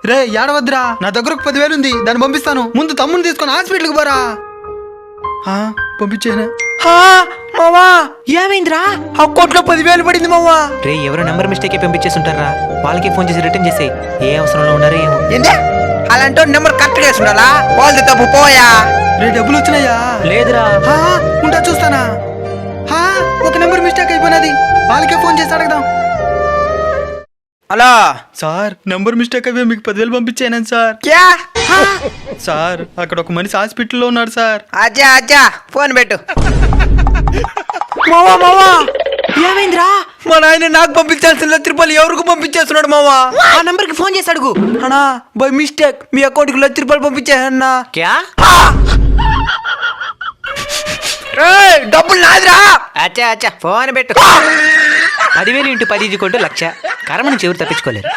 రే ఏడవద్దురా, నా దగ్గర ఒక 10,000 ఉంది, దాన్ని పంపిస్తాను. ముందు తమ్ముని తీసుకొని హాస్పిటల్కి పోరా. పంపించేనా? మావా ఏమైందిరా? అకౌంట్లో 10,000 పడింది మావా. రే ఎవరో నెంబర్ మిస్టేక్ పంపించేస్తుంటారా, వాళ్ళకి ఫోన్ చేసి రిటర్న్ చేసి ఏ అవసరంలో ఉన్నారో ఏమో. ఏంటి అలాంటి నెంబర్ కరెక్ట్ గా ఉండాలా? వాళ్ళది తప్పు పోయా. రే డబ్బులు వచ్చినాయా? లేదురా. ఉంటా చూస్తానా. ఒక నెంబర్ మిస్టేక్ అయిపోయినది, వాళ్ళకే ఫోన్ చేసి అడగదాం. హలో సార్, నెంబర్ మిస్టేక్ అయిపోయి మీకు 10,000 పంపించాను సార్. క్యా? సార్ అక్కడ ఒక మనిషి హాస్పిటల్లో ఉన్నాడు సార్. అజ్జా అజ్జా ఫోన్ పెట్టు. మావా మావా ఏమైందిరా? మా నాయన నాకు పంపించాల్సిన 1,00,000 రూపాయలు ఎవరికి పంపించేస్తున్నాడు మావా? ఆ నంబర్ కి ఫోన్ చేసి అడుగు. అన్నా బై మిస్టేక్ మీ అకౌంట్ కి 1,00,000 రూపాయలు పంపించేసన్నా. క్యా? డబ్బులు నాదిరా. అచ్చా అచ్చా ఫోన్ పెట్టు. 10,000 × 10 = 1,00,000. కర్మ నుంచి ఎవరు తప్పించుకోలేరు.